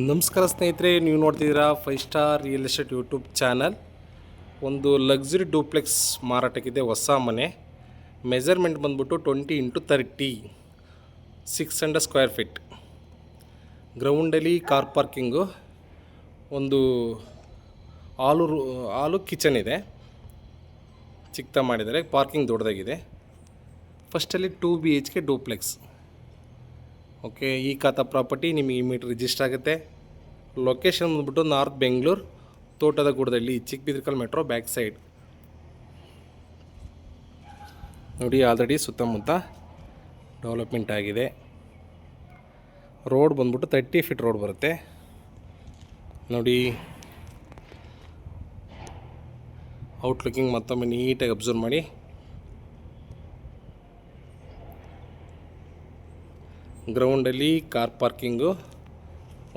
ನಮಸ್ಕಾರ ಸ್ನೇಹಿತರೆ, ನೀವು ನೋಡ್ತಿದ್ದೀರಾ 5 star real estate YouTube channel. ಒಂದು ಲಕ್ಸುರಿ ಡೂಪ್ಲೆಕ್ಸ್ ಮಾರಾಟಕ್ಕಿದೆ. ಹೊಸ ಮನೆ. ಮೆಜರ್ಮೆಂಟ್ ಬಂದ್ಬಿಟ್ಟು 20x30, 600 ಸ್ಕ್ವೇರ್ ಫೀಟ್. ಗ್ರೌಂಡಲ್ಲಿ ಕಾರ್ ಪಾರ್ಕಿಂಗು, ಒಂದು ಹಾಲು ಕಿಚನ್ ಇದೆ. ಚಿಕ್ಕ ಮಾಡಿದ್ದಾರೆ. ಪಾರ್ಕಿಂಗ್ ದೊಡ್ಡದಾಗಿದೆ. ಫಸ್ಟಲ್ಲಿ 2 BHK ಡೂಪ್ಲೆಕ್ಸ್. ಓಕೆ, ಈ ಖಾತಾ ಪ್ರಾಪರ್ಟಿ ನಿಮಗೆ ಇಮಿಡಿಯೇಟ್ ರಿಜಿಸ್ಟರ್ ಆಗುತ್ತೆ. ಲೊಕೇಶನ್ ಬಂದ್ಬಿಟ್ಟು ನಾರ್ತ್ ಬೆಂಗಳೂರು, ತೋಟದ ಗುಡದಲ್ಲಿ, ಚಿಕ್ಕಬಿದ್ರಿಕಲ್ ಮೆಟ್ರೋ ಬ್ಯಾಕ್ ಸೈಡ್. ನೋಡಿ, ಆಲ್ರೆಡಿ ಸುತ್ತಮುತ್ತ ಡೆವಲಪ್ಮೆಂಟ್ ಆಗಿದೆ. ರೋಡ್ ಬಂದ್ಬಿಟ್ಟು 30 ಫೀಟ್ ರೋಡ್ ಬರುತ್ತೆ. ನೋಡಿ, ಔಟ್ಲುಕ್ಕಿಂಗ್ ಮತ್ತೊಮ್ಮೆ ನೀಟಾಗಿ ಅಬ್ಸರ್ವ್ ಮಾಡಿ. ಗ್ರೌಂಡಲ್ಲಿ ಕಾರ್ ಪಾರ್ಕಿಂಗು,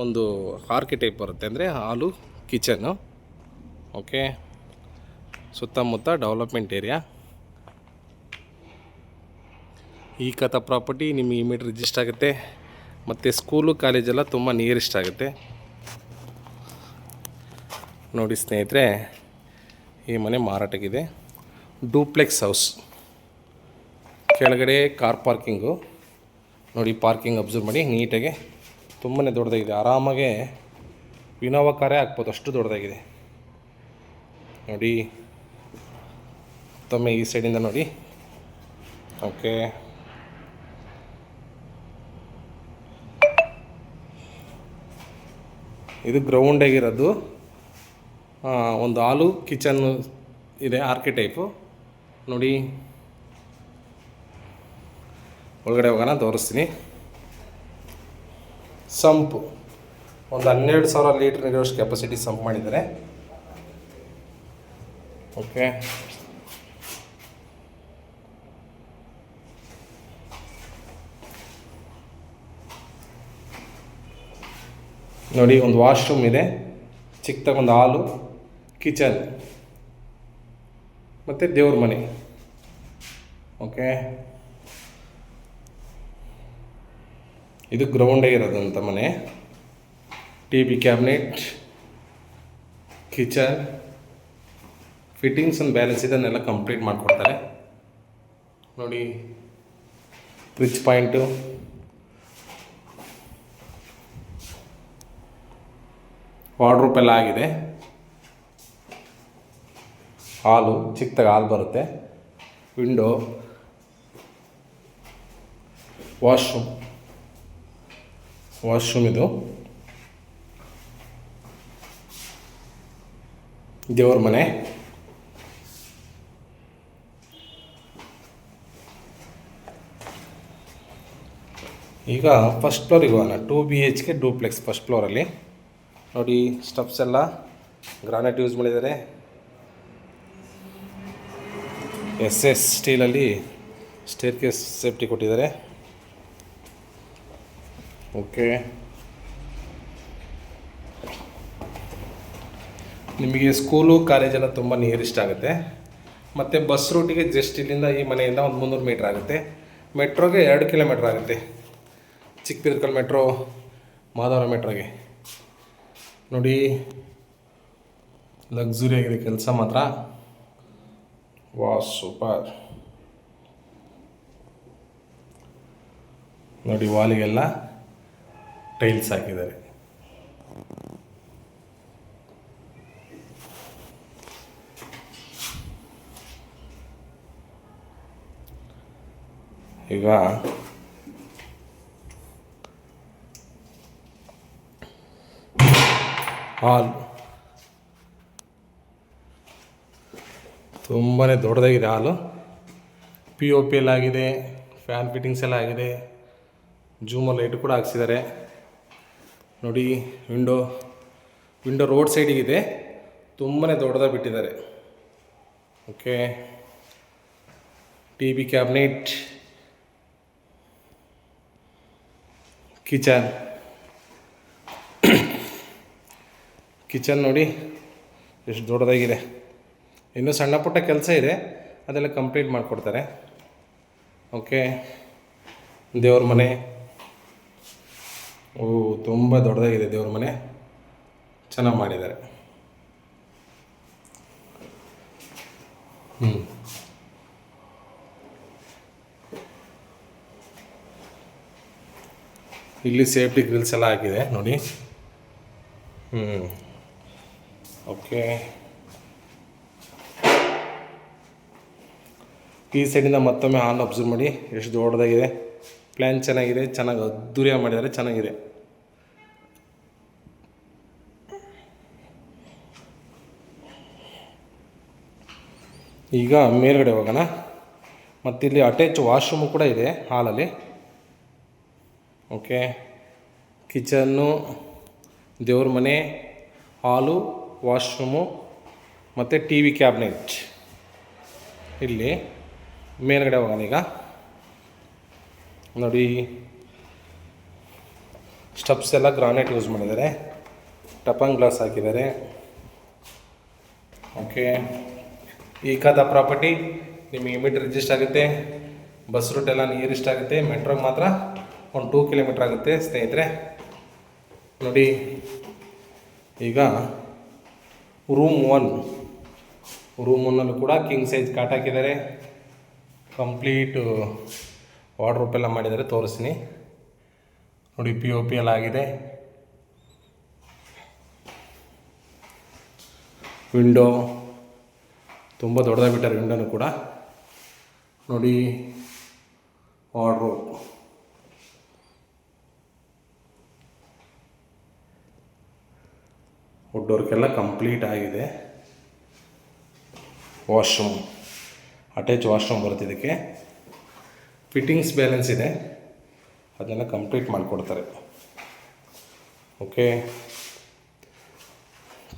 ಒಂದು ಆರ್ಕಿ ಟೈಪ್ ಬರುತ್ತೆ, ಅಂದರೆ ಹಾಲು ಕಿಚನ್ನು. ಓಕೆ, ಸುತ್ತಮುತ್ತ ಡೆವಲಪ್ಮೆಂಟ್ ಏರಿಯಾ. ಈ ಖಾತಾ ಪ್ರಾಪರ್ಟಿ ನಿಮಗೆ ಇಮಿಡಿಯೇಟ್ ರಿಜಿಸ್ಟರ್ ಆಗುತ್ತೆ. ಮತ್ತು ಸ್ಕೂಲು ಕಾಲೇಜೆಲ್ಲ ತುಂಬ ನಿಯರೆಸ್ಟ್ ಆಗುತ್ತೆ. ನೋಡಿ ಸ್ನೇಹಿತರೆ, ಈ ಮನೆ ಮಾರಾಟಕ್ಕಿದೆ. Duplex house. ಕೆಳಗಡೆ ಕಾರ್ ಪಾರ್ಕಿಂಗು. ನೋಡಿ, ಪಾರ್ಕಿಂಗ್ ಅಬ್ಸರ್ವ್ ಮಾಡಿ ನೀಟಾಗಿ. ತುಂಬಾ ದೊಡ್ಡದಾಗಿದೆ. ಆರಾಮಾಗೆ ಇನೋವಾ ಕಾರೇ ಹಾಕ್ಬೋದು, ಅಷ್ಟು ದೊಡ್ಡದಾಗಿದೆ. ನೋಡಿ, ಮತ್ತೊಮ್ಮೆ ಈ ಸೈಡಿಂದ ನೋಡಿ. ಓಕೆ, ಇದು ಗ್ರೌಂಡಾಗಿರೋದು. ಒಂದು ಹಾಲು ಕಿಚನ್ನು ಇದೆ, ಆರ್ಕಿ ಟೈಪು. ನೋಡಿ, ಒಳಗಡೆ ಹೋಗೋಣ, ತೋರಿಸ್ತೀನಿ. ಸಂಪು ಒಂದು 12,000 ಲೀಟ್ರ್ ನೀರುವಷ್ಟು ಕೆಪಾಸಿಟಿ ಸಂಪ್ ಮಾಡಿದ್ದಾರೆ. ಓಕೆ, ನೋಡಿ, ಒಂದು ವಾಶ್ರೂಮ್ ಇದೆ, ಚಿಕ್ಕದಾಗೊಂದು ಹಾಲು ಕಿಚನ್ ಮತ್ತು ದೇವ್ರ ಮನೆ. ಓಕೆ, ಇದು ಗ್ರೌಂಡೇ ಇರೋದಂಥ ಮನೆ. TV cabinet, kitchen, fittings and balance ಇದನ್ನೆಲ್ಲ ಕಂಪ್ಲೀಟ್ ಮಾಡಿಕೊಡ್ತಾರೆ. ನೋಡಿ, ಫ್ರಿಜ್ ಪಾಯಿಂಟು, ವಾರ್ಡ್ರೋಬ್ ಎಲ್ಲ ಆಗಿದೆ. ಹಾಲು ಚಿಕ್ಕದಾಗಿ ಹಾಲು ಬರುತ್ತೆ. ವಿಂಡೋ, ವಾಶ್ರೂಮ್ ಇದು. ದೇವ್ರ ಮನೆ. ಈಗ ಫಸ್ಟ್ ಫ್ಲೋರಿಗೆ ಹೋಗೋಣ. 2 BHK ಡೂಪ್ಲೆಕ್ಸ್ ಫಸ್ಟ್ ಫ್ಲೋರಲ್ಲಿ. ನೋಡಿ, ಸ್ಟೆಪ್ಸ್ ಎಲ್ಲ ಗ್ರಾನೈಟ್ ಯೂಸ್ ಮಾಡಿದ್ದಾರೆ. SS ಸ್ಟೀಲಲ್ಲಿ ಸ್ಟೇರ್ಕೇಸ್ ಸೇಫ್ಟಿ ಕೊಟ್ಟಿದ್ದಾರೆ. ಓಕೆ, ನಿಮಗೆ ಸ್ಕೂಲು ಕಾಲೇಜೆಲ್ಲ ತುಂಬ ನಿಯರೆಸ್ಟ್ ಆಗುತ್ತೆ. ಮತ್ತು ಬಸ್ ರೂಟಿಗೆ ಜಸ್ಟ್ ಇಲ್ಲಿಂದ, ಈ ಮನೆಯಿಂದ ಒಂದು 300 ಮೀಟ್ರ್ ಆಗುತ್ತೆ. ಮೆಟ್ರೋಗೆ 2 ಕಿಲೋಮೀಟ್ರ್ ಆಗುತ್ತೆ. ಚಿಕ್ಕಬಿದ್ರಿಕಲ್ ಮೆಟ್ರೋ, ಮಾಧವರ ಮೆಟ್ರೋಗೆ. ನೋಡಿ, ಲಕ್ಸುರಿ ಆಗಿದೆ ಕೆಲಸ ಮಾತ್ರ. ವಾಹ್, ಸೂಪರ್. ನೋಡಿ, ವಾಲಿಗೆಲ್ಲ ಟೈಲ್ಸ್ ಹಾಕಿದ್ದಾರೆ. ಈಗ ಹಾಲ್ ತುಂಬಾ ದೊಡ್ಡದಾಗಿದೆ. ಹಾಲು POP ಎಲ್ಲ ಆಗಿದೆ. ಫ್ಯಾನ್ ಫಿಟ್ಟಿಂಗ್ಸ್ ಎಲ್ಲ ಆಗಿದೆ. ಜೂಮರ್ ಲೈಟ್ ಕೂಡ ಹಾಕ್ಸಿದ್ದಾರೆ. ನೋಡಿ, ವಿಂಡೋ ರೋಡ್ ಸೈಡಿಗಿದೆ. ತುಂಬಾ ದೊಡ್ಡದಾಗಿ ಬಿಟ್ಟಿದ್ದಾರೆ. ಓಕೆ, TV ಕ್ಯಾಬಿನೆಟ್, ಕಿಚನ್ ನೋಡಿ ಎಷ್ಟು ದೊಡ್ಡದಾಗಿದೆ. ಇನ್ನೂ ಸಣ್ಣ ಪುಟ್ಟ ಕೆಲಸ ಇದೆ, ಅದೆಲ್ಲ ಕಂಪ್ಲೀಟ್ ಮಾಡಿಕೊಡ್ತಾರೆ. ಓಕೆ, ದೇವ್ರ ಮನೆ. ಓ, ತುಂಬ ದೊಡ್ಡದಾಗಿದೆ ದೇವ್ರ ಮನೆ, ಚೆನ್ನಾಗಿ ಮಾಡಿದ್ದಾರೆ. ಇಲ್ಲಿ ಸೇಫ್ಟಿ ಗ್ರಿಲ್ಸ್ ಎಲ್ಲ ಹಾಕಿದೆ ನೋಡಿ. ಓಕೆ, ಈ ಸೈಡಿಂದ ಮತ್ತೊಮ್ಮೆ ಹಾಲ್ ಅಬ್ಸರ್ವ್ ಮಾಡಿ ಎಷ್ಟು ದೊಡ್ಡದಾಗಿದೆ. ಪ್ಲ್ಯಾನ್ ಚೆನ್ನಾಗಿದೆ, ಚೆನ್ನಾಗಿ ಅದ್ದೂರಿಯಾಗಿ ಮಾಡಿದ್ದಾರೆ, ಚೆನ್ನಾಗಿದೆ. ಈಗ ಮೇಲ್ಗಡೆ ಹೋಗೋಣ. ಮತ್ತಿಲ್ಲಿ ಅಟ್ಯಾಚ್ ವಾಶ್ರೂಮು ಕೂಡ ಇದೆ ಹಾಲಲ್ಲಿ. ಓಕೆ, ಕಿಚನ್ನು, ದೇವ್ರ ಮನೆ, ಹಾಲು, ವಾಶ್ರೂಮು ಮತ್ತು ಟಿ ವಿ ಕ್ಯಾಬಿನೆಟ್. ಇಲ್ಲಿ ಮೇಲ್ಗಡೆ ಹೋಗೋಣ. ಈಗ ನೋಡಿ, ಸ್ಟೆಪ್ಸ್ ಎಲ್ಲ ಗ್ರಾನೈಟ್ ಯೂಸ್ ಮಾಡಿದ್ದಾರೆ, ಟಪಂಗ್ ಗ್ಲಾಸ್ ಹಾಕಿದ್ದಾರೆ. ಓಕೆ, ಈ ಕದ ಪ್ರಾಪರ್ಟಿ ನಿಮಗೆ ಮೀಟರ್ ರಿಜಿಸ್ಟ್ ಆಗುತ್ತೆ. ಬಸ್ ರೂಟ್ ಎಲ್ಲ ನಿಯರ್ ಇಷ್ಟ ಆಗುತ್ತೆ. ಮೆಟ್ರೋಗೆ ಮಾತ್ರ ಒಂದು 2 ಕಿಲೋಮೀಟ್ರ್ ಆಗುತ್ತೆ ಸ್ನೇಹಿತರೆ. ನೋಡಿ, ಈಗ ರೂಮ್ 1 ಕೂಡ ಕಿಂಗ್ ಸೈಜ್ ಕಾಟ್ ಹಾಕಿದ್ದಾರೆ. ಕಂಪ್ಲೀಟ್ ವಾರ್ಡ್ರೋಬ್ ಎಲ್ಲ ಮಾಡಿದ್ದಾರೆ, ತೋರಿಸ್ತೀನಿ ನೋಡಿ. POP ಎಲ್ಲ ಆಗಿದೆ. ವಿಂಡೋ ತುಂಬ ದೊಡ್ಡದಾಗಿ ಬಿಟ್ಟಾರೆ, ವಿಂಡೋನು ಕೂಡ ನೋಡಿ. ವಾರ್ಡ್ರೋಬ್, ವುಡ್ ವರ್ಕೆಲ್ಲ ಕಂಪ್ಲೀಟ್ ಆಗಿದೆ. ವಾಶ್ರೂಮ್, ಅಟ್ಯಾಚ್ ವಾಶ್ರೂಮ್ ಬರುತ್ತೆ. ಇದಕ್ಕೆ ಫಿಟ್ಟಿಂಗ್ಸ್ ಬ್ಯಾಲೆನ್ಸ್ ಇದೆ, ಅದನ್ನೆಲ್ಲ ಕಂಪ್ಲೀಟ್ ಮಾಡಿಕೊಡ್ತಾರೆ. ಓಕೆ,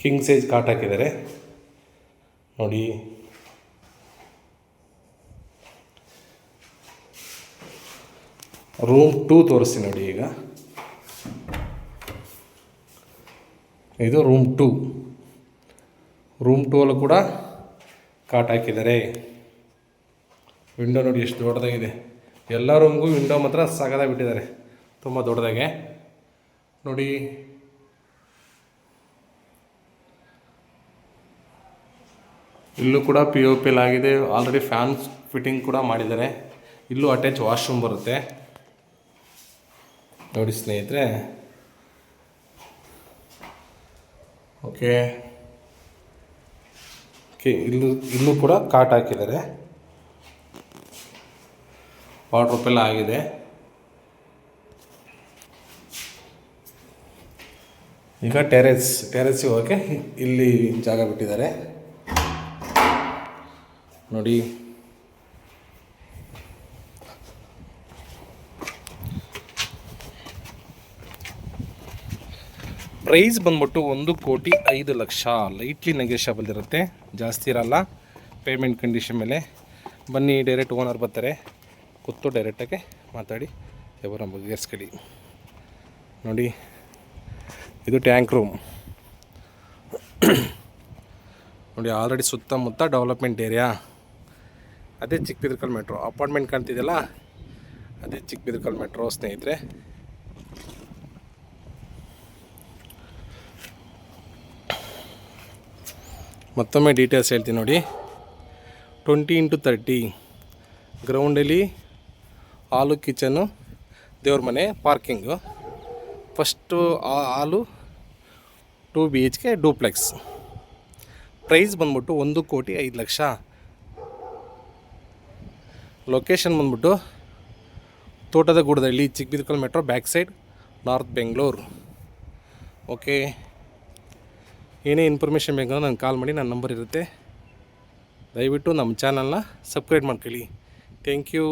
ಕಿಂಗ್ ಸೈಜ್ ಕಾಟ್ ಹಾಕಿದ್ದಾರೆ ನೋಡಿ. ರೂಮ್ 2 ತೋರಿಸ್ತೀನಿ ನೋಡಿ. ಈಗ ಇದು ರೂಮ್ 2 ಅಲ್ಲೂ ಕೂಡ ಕಾಟ್ ಹಾಕಿದ್ದಾರೆ. ವಿಂಡೋ ನೋಡಿ ಎಷ್ಟು ದೊಡ್ಡದಾಗಿದೆ. ಎಲ್ಲ ರೂಮ್ಗೂ ವಿಂಡೋ ಮಾತ್ರ ಸಾಗದಾಗಿ ಬಿಟ್ಟಿದ್ದಾರೆ, ತುಂಬ ದೊಡ್ಡದಾಗೆ ನೋಡಿ. ಇಲ್ಲೂ ಕೂಡ POP ಎಲ್ಲ ಆಗಿದೆ. ಆಲ್ರೆಡಿ ಫ್ಯಾನ್ ಫಿಟ್ಟಿಂಗ್ ಕೂಡ ಮಾಡಿದ್ದಾರೆ. ಇಲ್ಲೂ ಅಟ್ಯಾಚ್ ವಾಶ್ರೂಮ್ ಬರುತ್ತೆ ನೋಡಿ ಸ್ನೇಹಿತರೆ. ಓಕೆ, ಇಲ್ಲೂ ಕೂಡ ಕಾಟ್ ಹಾಕಿದ್ದಾರೆ. ವಾರ್ಡ್ರೋಬ್ ಎಲ್ಲ ಆಗಿದೆ. ಈಗ ಟೆರೆಸ್ಸಿಗೆ ಹೋಗೋಕ್ಕೆ ಇಲ್ಲಿ ಜಾಗ ಬಿಟ್ಟಿದ್ದಾರೆ ನೋಡಿ. ಪ್ರೈಸ್ ಬಂದ್ಬಿಟ್ಟು 1,05,00,000. ಲೈಟ್ಲಿ ನೆಗೋಷಿಯಬಲ್ ಇರುತ್ತೆ, ಜಾಸ್ತಿ ಇರಲ್ಲ. ಪೇಮೆಂಟ್ ಕಂಡೀಷನ್ ಮೇಲೆ ಬನ್ನಿ. ಡೈರೆಕ್ಟ್ ಓನರ್ ಬರ್ತಾರೆ, ಕೂತು ಡೈರೆಕ್ಟಾಗಿ ಮಾತಾಡಿ ವ್ಯವಹಾರ ಬಗೆಹರಿಸ್ಕೊಳ್ಳಿ ನೋಡಿ. ಇದು ಟ್ಯಾಂಕ್ ರೂಮ್ ನೋಡಿ. ಆಲ್ರೆಡಿ ಸುತ್ತಮುತ್ತ ಡೆವಲಪ್ಮೆಂಟ್ ಏರಿಯಾ. ಅದೇ ಚಿಕ್ಕಬಿದರ್ಕಲ್ ಮೆಟ್ರೋ ಅಪಾರ್ಟ್ಮೆಂಟ್ ಕಾಣ್ತಿದೆಯಲ್ಲ, ಅದೇ ಚಿಕ್ಕಬಿದರ್ಕಲ್ ಮೆಟ್ರೋ ಸ್ನೇಹಿತರೆ. ಮತ್ತೊಮ್ಮೆ ಡೀಟೇಲ್ಸ್ ಹೇಳ್ತೀನಿ ನೋಡಿ. 20x30 ಗ್ರೌಂಡಲ್ಲಿ ಹಾಲು, ಕಿಚನ್ನು, ದೇವ್ರ ಮನೆ, ಪಾರ್ಕಿಂಗು. ಫಸ್ಟು ಹಾಲು 2 BHK ಡೂಪ್ಲೆಕ್ಸ್. ಪ್ರೈಸ್ ಬಂದ್ಬಿಟ್ಟು 1,05,00,000. ಲೊಕೇಶನ್ ಬಂದ್ಬಿಟ್ಟು Thotada Gudadahalli, Chikkabidarakal metro back side, north Bengaluru. Okay, ಏನೇ ಇನ್ಫಾರ್ಮೇಷನ್ ಬೇಕಂದ್ರೆ ನನಗೆ ಕಾಲ್ ಮಾಡಿ, ನನ್ನ ನಂಬರ್ ಇರುತ್ತೆ. ದಯವಿಟ್ಟು ನಮ್ಮ ಚಾನಲ್ನ ಸಬ್ಸ್ಕ್ರೈಬ್ ಮಾಡ್ಕೊಳ್ಳಿ. Thank you.